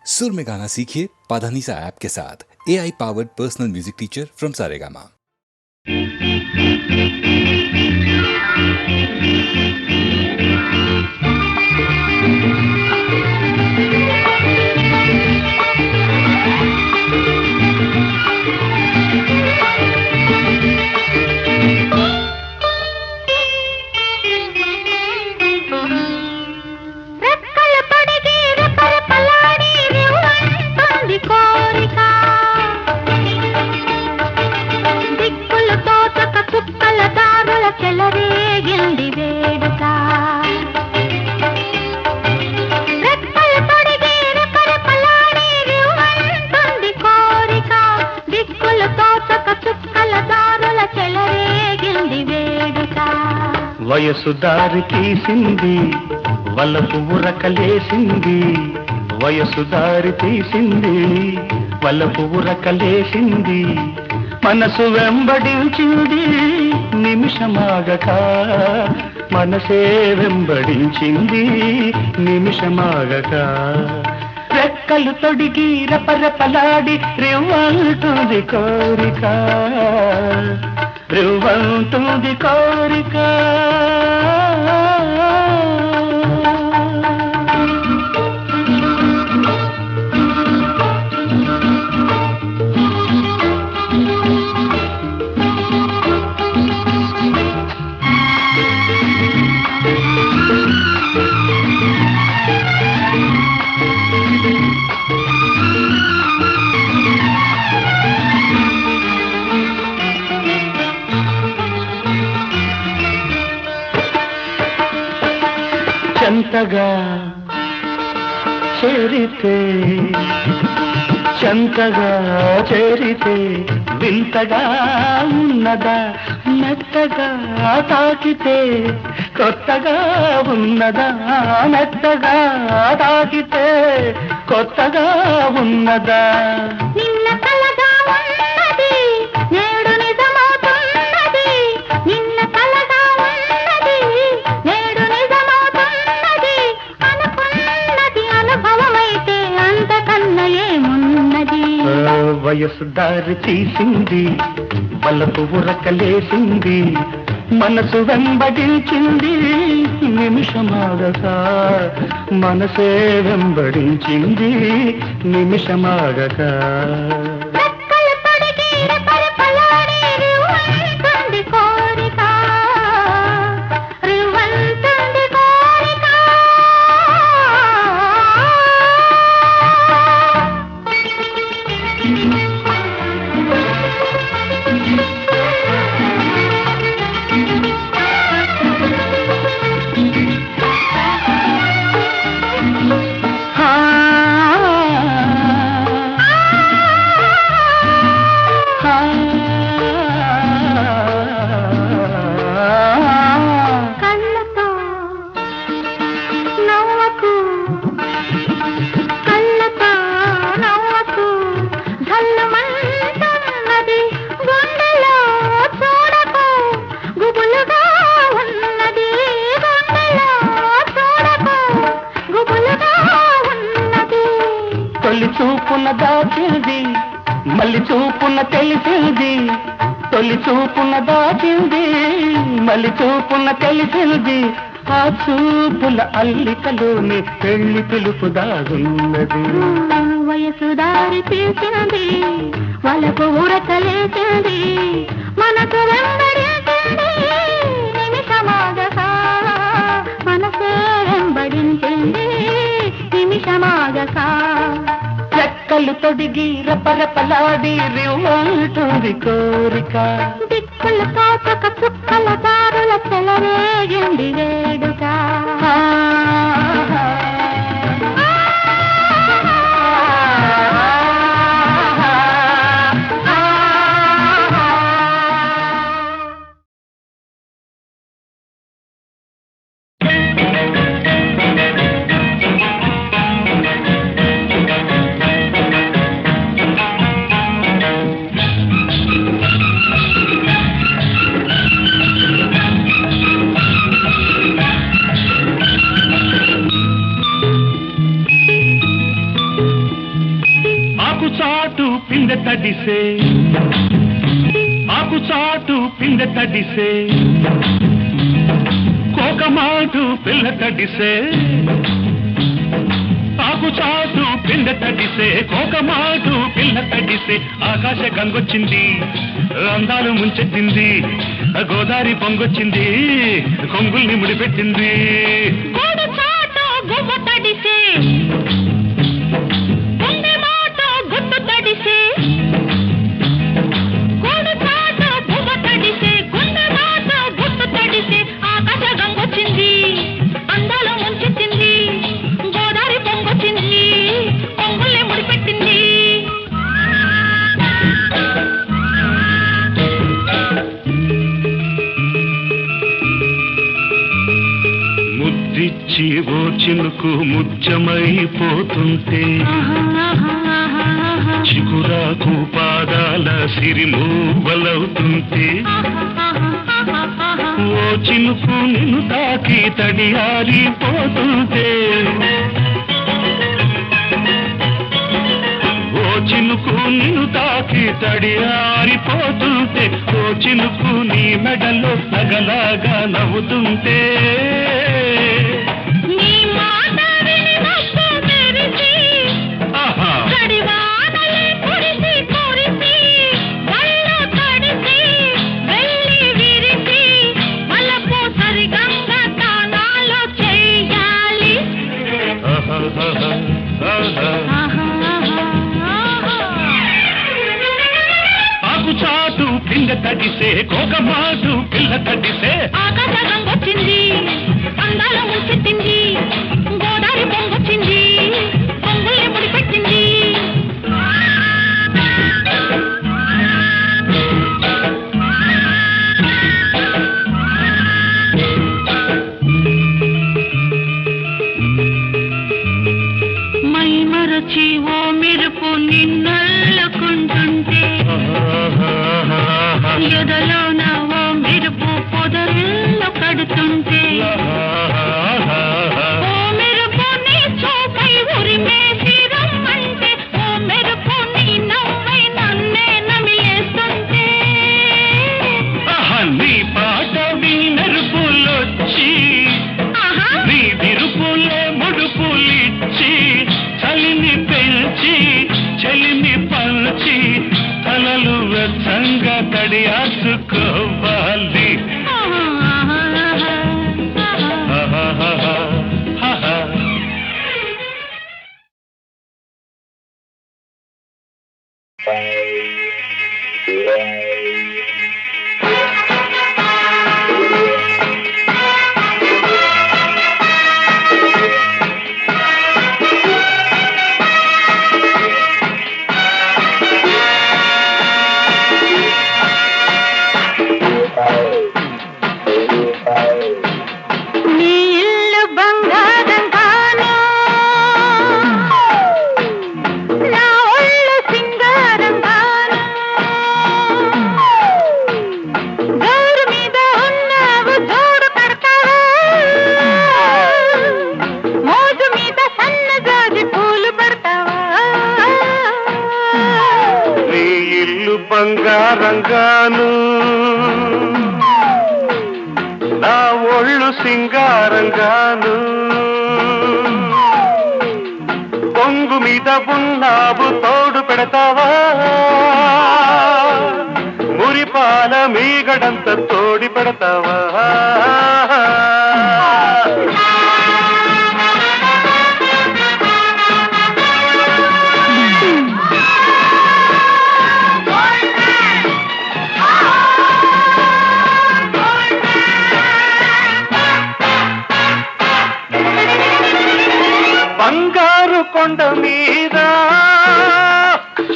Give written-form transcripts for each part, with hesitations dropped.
सुर में गाना सीखिए पाधानीसा ऐप के साथ। AI powered personal music teacher from Saregama. వయసు దారి తీసింది వలపు ఉరకలేసింది, వయసు దారి తీసింది వలపు ఉరకలేసింది, మనసు వెంబడించింది నిమిషమాగక, మనసే వెంబడించింది నిమిషమాగక, రెక్కలు తొడిగి రపరపలాడి రివ్వంటుంది కోరిక, రివ్వంటుంది కోరిక. చెంతగా చేరితే, చెంతగా చేరితే వింతగా ఉన్నదా, మెత్తగా తాకితే కొత్తగా ఉన్నదా, మెత్తగా తాకితే కొత్తగా ఉన్నదా, నిన్న కలగా ఉన్నది నేడు నిజమవుతున్నది, నిన్న కలగా ఉన్నది నేడు నిజమవుతున్నది, అనుకున్నది అనుభవమైతే అంతకన్నా ఏమున్నది. వయసు దారి తీసింది వలపు ఉరకలేసింది, మనసు వెంబడించింది నిమిషమాగక, మనసే వెంబడించింది నిమిషమాగక. తొలి చూపున దాచింది మళ్ళీ చూపున తెలిసింది, తొలి చూపున దాచింది మళ్ళీ చూపున తెలిసింది, ఆ చూపుల అల్లికలోని పెళ్లి పిలుపు దాగున్నది. వయసు దారి తీసింది వలపు ఉరకలేసింది, మనసు వెంబడించింది నిమిషమాగక, మనసే వెంబడించింది నిమిషమాగక, రెక్కలు తొడిగి రపరపలాడి రివ్వంటుంది కోరిక, దిక్కులు తోచక చుక్కల దారుల చెలరేగింది వేడుక. చాటు పిందె తడిసే ఆకు చాటు పిందె తడిసే కోకమాటు పిల్ల తడిసే ఆకు చాటు పిందె తడిసే కోకమాటు పిల్ల తడిసే ఆకాశ గంగొచ్చింది అందాలు ముంచెత్తింది గోదావరి పొంగొచ్చింది కొంగుల్ని ముడిపెట్టింది ముద్దిచ్చి ఓ చినుకు ముచ్చమైపోతుంటే చిగురాకు పాదాల సిరిమూవలవుతుంటే ఓ చినుకు నిన్ను తాకి తడియారిపోతుంటే ఓ చినుకు నిన్ను తాకి తడియారిపోతుంటే ఓ చినుకు నీ మెడలో నగలాగా నవ్వుతుంటే చాటు పిండ తడిసే కోకమాటు పిల్ల తడిసే ఆకాశ గంగొచ్చింది అందాల ముంచెత్తింది గోదావరి పొంగొచ్చింది పొంగుల్ని ముడిపెట్టింది మై మరచి ఓ మెరుపు నిన్నల్లుకుంటుంటే ఎదలోన ఓ మెరుపు పొదరిల్లు కడుతుంటే ఓ మెరుపు నీ చూపై ఉరిమేసి రమ్మంటే ఓ మెరుపు నీ నవ్వై నన్నే నమిలేస్తుంటే నీ పాట మెరుపులొచ్చి నీ విరుపులే ముడుపులిచ్చి చలిని పెంచి చలిని పంచి తలలు వెచ్చంగా తడియాసుకోవాలి బంగారంగాను నా ఒళ్ళు సింగారంగాను పొంగు మీద ఉన్నావు తోడు పెడతావా మురిపాల మీగడంత తోడి పెడతావా బంగారు కొండ మీద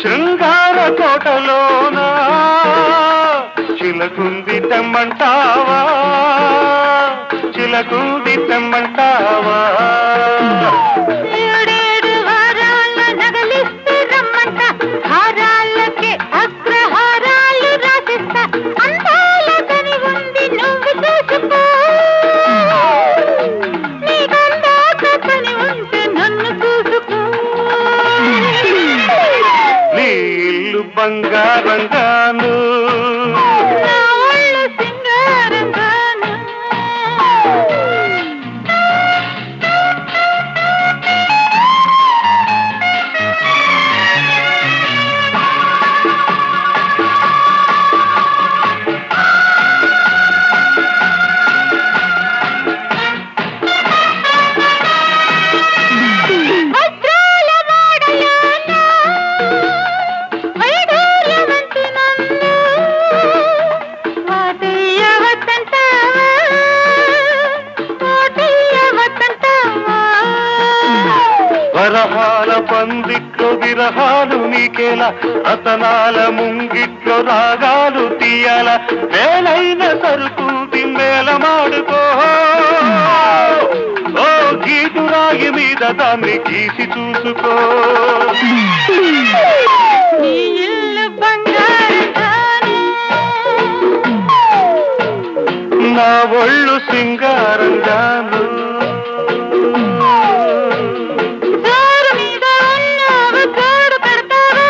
శృంగార కోటలోన చిలకుంది తెమ్మంటావా చిలకుంది తెమ్మంటావా నీ బంగారంగాను నా ఒళ్ళు సింగారంగాను. వజ్రాల వాడలోన వైఢూర్యవంతి నన్ను వాటయ్యవద్దంటావా, వాటయ్యవద్దంటావా. వరహాల పందిట్లో విరహాలు నీకేలా రతనాల ముంగిట్లో రాగాలు తీయాల వేలైన సరుకు తిమ్మేల మాడుకో ఓ గీటు రాగి మీద దాన్ని గీసి చూసుకో నీ ఇల్లు బంగారంగాను. నా ఒళ్ళు సింగారంగాను జోరు మీద ఉన్నావు జోడు పెడతావా.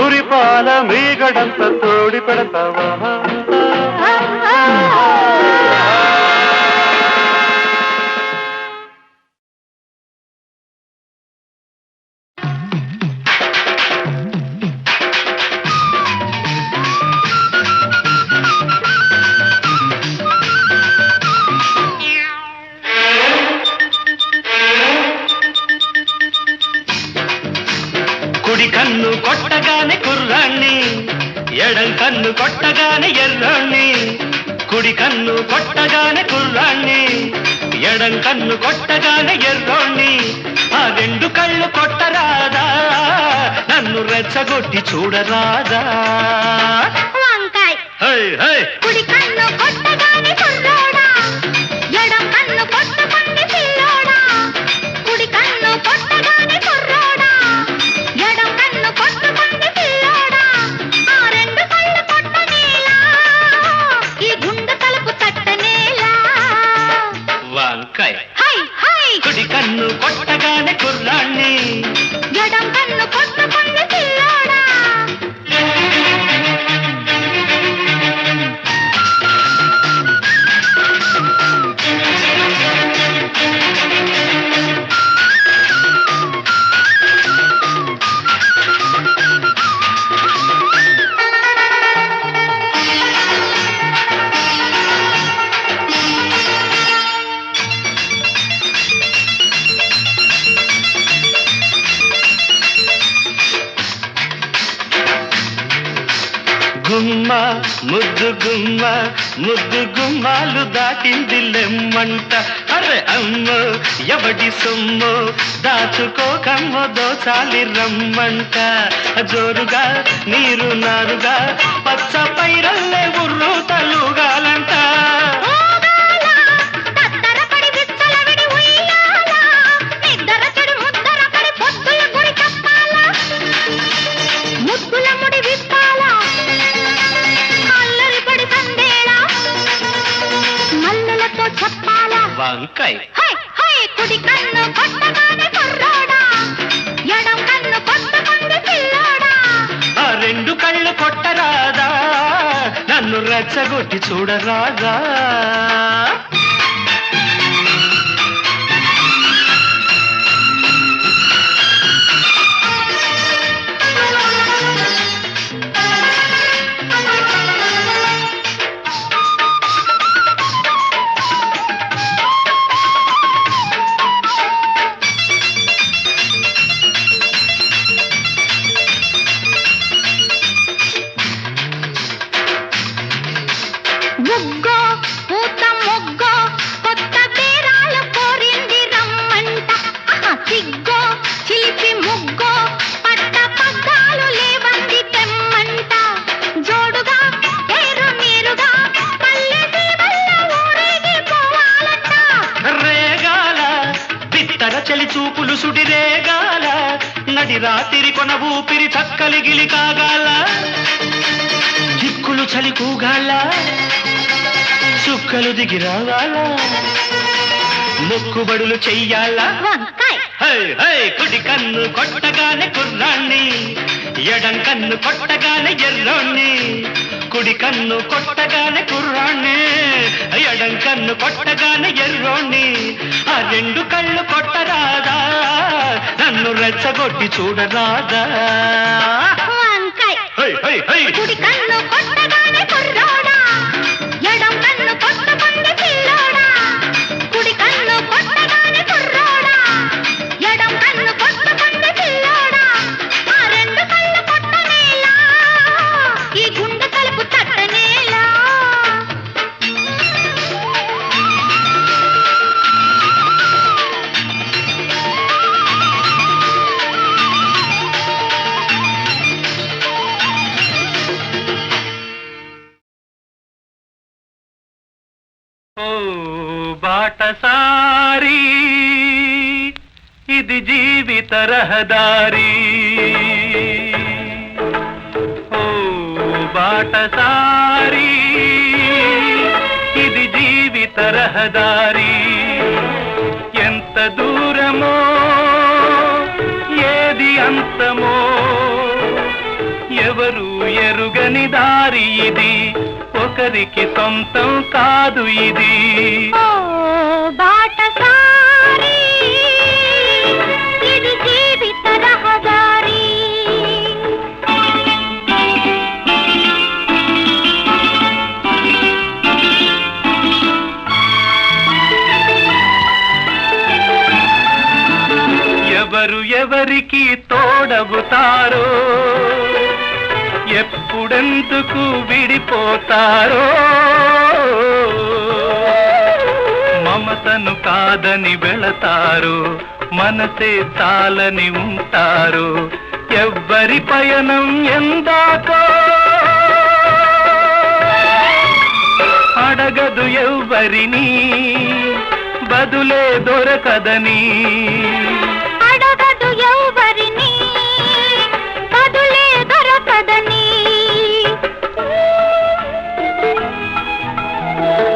ఉరిపాల మీగడంత తోడి పెడతావా కుడి కన్ను కొట్టగానే కుర్రాణ్ణి ఎడం కన్ను కొట్టగానే ఎర్రాణ్ణి కుడి కన్ను కొట్టగానే కుర్రాణ్ణి ఎడం కన్ను కొట్టగానే ఎర్రోణ్ణి ఆ రెండు కళ్ళు కొట్టరాదా నన్ను రెచ్చగొట్టి చూడరాదా వంకాయ్ హై హై కుడి కన్ను కొట్టగానే కుర్రోడా, ఎడం కన్ను కొట్టకుంది పిల్లోడా. కుడి కన్ను కొట్టగానే కుర్రోడా, ఎడం కన్ను కొట్టకుంది పిల్లోడా. ఆ రెండు కళ్ళు కొట్టనేలా, ఈ గుండె తలుపు తట్టనేలా. వంకాయ హై హై కుడి కన్ను కొట్టగానే కుర్రాణ్ణి ఎడం కన్ను కొట్టకుంది పిల్లోడా. గుమ్మ ముద్దు గుమ్మ ముద్దు గుమ్మాలు దాటింది లెమ్మంట అరే అమ్మ ఎవడి సొమ్ము దాచుకోకమ్మ దోచాలి రమ్మంట జోరుగా నీరు నారుగా పచ్చ పైరల్లే ఉర్రు తలుగాలంట తత్తరపడి విచ్చలవిడి ఉయ్యాల, నిద్దర చెడు ముద్దరపడి పొద్దుల గురి చెప్పాలా. ముద్దుల ముడి విప్పాలా, అల్లరిపడి సందేళా, మల్లెలతో చెప్పాలా. వంకాయ హై హై కుడి కన్ను కొట్టగానే కుర్రోడా, ఎడం కన్ను కొట్టకుంది పిల్లోడా. ఆ రెండు కళ్ళు కొట్టరాదా నన్ను రెచ్చగొట్టి చూడరాదా ముగ్గో పూత ముగ్గో కొత్త బేరాలు కోరింది రమ్మంట. సిగ్గో చిలిపి ముగ్గో పట్ట పగ్గాలు లేవంది తెమ్మంట. జోడుగా ఏరు నీరుగా పల్లె సీమల్ల ఊరేగి పోవాలంట. రేగాల బిత్తర చలి చూపులు సుడి రేగాల నడి రాత్రి కొన ఊపిరి చక్కలి గిలి కాగాల చిక్కులు చలి కూగాల చుక్కలు దిగి రావాల మొక్కుబడులు చెయ్యాలా వంకాయ్ హై హై కుడి కన్ను కొట్టగానే కుర్రాణ్ణి, ఎడం కన్ను కొట్టగానే ఎర్రోణ్ణి. కుడి కన్ను కొట్టగానే కుర్రాణ్ణి, ఎడం కన్ను కొట్టగానే ఎర్రోణ్ణి. ఆ రెండు కళ్ళు కొట్టరాదా, నన్ను రెచ్చగొట్టి చూడరాదా. వంకాయ్ హై హై హై కుడి కన్ను కొట్టగానే కుర్రోడా, ఎడం కన్ను కొట్టకుంది పిల్లోడా. కుడి కన్ను కొట్టగానే కుర్రోడా, ఎడం కన్ను కొట్టకుంది పిల్లోడా. ఆ రెండు కళ్ళు కొట్టనేలా, ఈ గుండె తలుపు తట్టనేలా. ఓ బాటసారి, ఇది జీవిత రహదారి. ఓ బాటసారి, ఇది జీవిత రహదారి. ఎంత దూరమో ఏది అంతమో, ఎవరు ఎరుగని దారి ఇది, ఒకరికి సొంతం కాదు ఇది. ఓ బాటసారి, ఇది జీవిత రహదారి. ఎవరు ఎవరికి తోడవుతారో, ఎప్పుడెందుకు విడిపోతారో. మమతను కాదని వెళతారు, మనసే చాలని ఉంటారు. ఎవ్వరి పయనం ఎందాకో, అడగదు ఎవ్వరిని, బదులే దొరకదని. అడగదు ఎవ్వరిని, బదులే దొరకదని.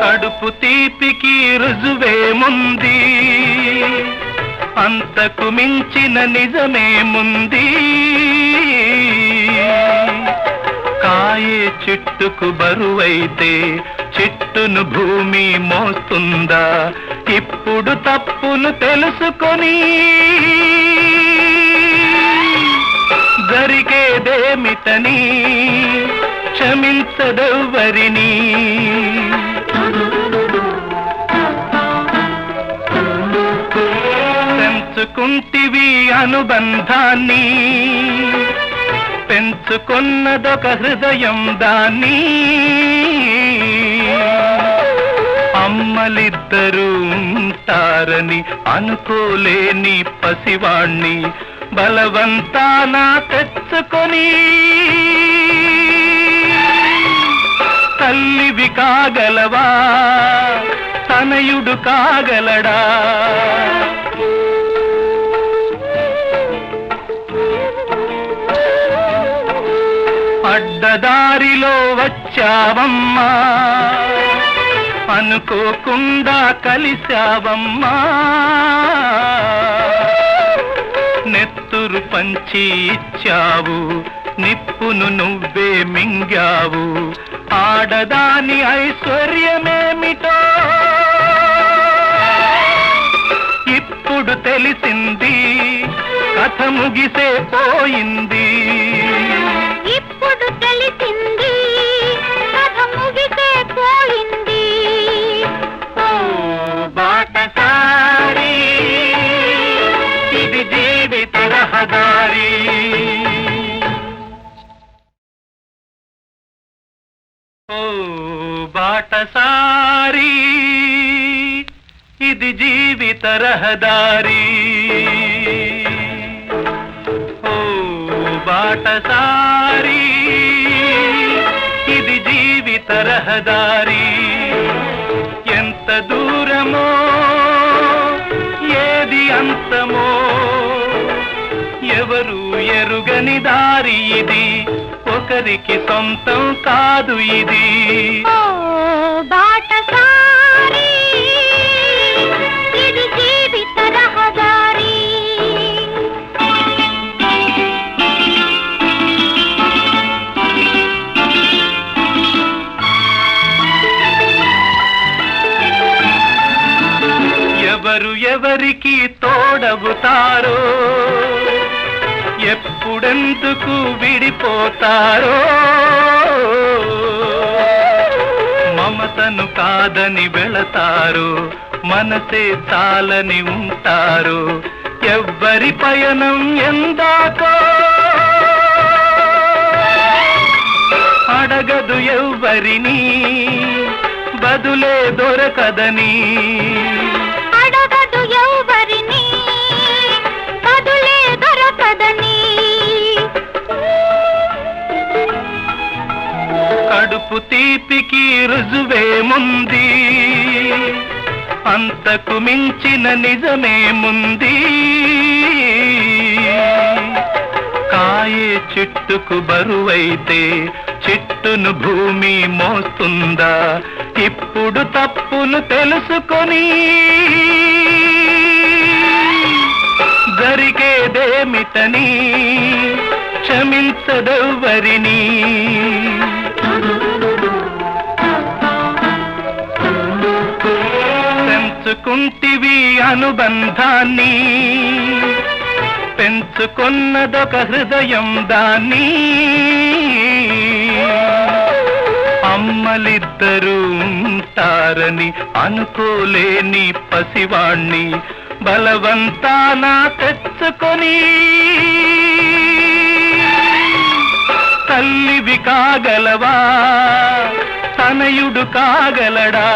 కడుపు తీపికి రుజువేముంది, అంతకు మించిన నిజమేముంది. కాయే చెట్టుకు బరువైతే చెట్టును భూమి మోస్తుందా. ఇప్పుడు తప్పును తెలుసుకొని జరిగేదేమిటని క్షమించదెవ్వరిని. పెంచుకుంటివి అనుబంధాన్ని, పెంచుకున్నదొక హృదయం దాన్ని. అమ్మలిద్దరూ ఉంటారని అనుకోలేని పసివాణ్ణి, బలవంతాన తెచ్చుకొని తల్లివి కాగలవా, తనయుడు కాగలడా. అడ్డదారిలో వచ్చావమ్మా, అనుకోకుండా కలిశావమ్మా. నెత్తురు పంచి ఇచ్చావు, నిప్పును నువ్వే మింగావు. ఆడదాని ఐశ్వర్యమేమిటో ఇప్పుడు తెలిసింది, కథ ముగిసే పోయింది. ఇప్పుడు తెలిసింది, కథ ముగిసే పోయింది. ఓ బాటసారి, ఇది జీవిత రహదారి. ఓ బాటసారి, ఇది జీవిత రహదారి. ఓ బాటసారి, ఇది జీవిత రహదారి. ఎంత దూరమో ఏది అంతమో, ఎవరు ఎరుగని దారి ఇది, ఒకరికి సొంతం కాదు ఇది. ఓ బాటసారి, ఇది జీవిత రహదారి. ఒకటవుతారో ఎప్పుడెందుకు విడిపోతారో మమతను కాదని వెళతారు మనసే చాలని ఉంటారు ఎవ్వరి పయనం ఎందాకో అడగదు ఎవ్వరిని బదులే దొరకదని అడగదు ఎవ్వరిని బదులే దొరకదని కడుపు తీపికి రుజువేముంది అంతకు మించిన నిజమేముంది కాయే చెట్టుకు బరువైతే చెట్టును భూమి మోస్తుందా ఇప్పుడు తప్పును తెలుసుకొని జరిగేదేమిటని క్షమించదెవ్వరిని పెంచుకుంటివి అనుబంధాన్ని పెంచుకున్నదొక హృదయం దాన్ని అమ్మలిద్దరూ ఉంటారని అనుకోలేని పసివాణ్ణి బలవంతాన తెచ్చుకొని తల్లివి కాగలవా తనయుడు కాగలడా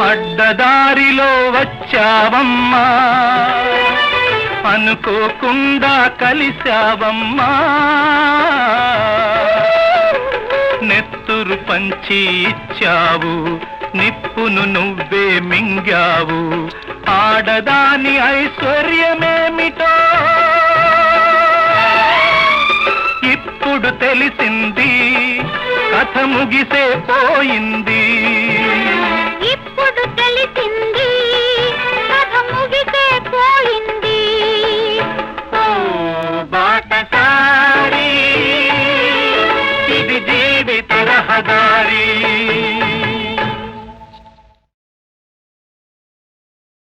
అడ్డదారిలో వచ్చావమ్మా అనుకోకుండా కలిశావమ్మా నెత్తురు పంచి ఇచ్చావు నిప్పును నువ్వే మింగావు ఆడదాని ఐశ్వర్యమేమిటో ఇప్పుడు తెలిసింది కథ ముగిసే పోయింది ఇప్పుడు తెలిసింది కథ ముగిసే పోయింది ఓ బాటసారి ఇది జీవిత రహదారి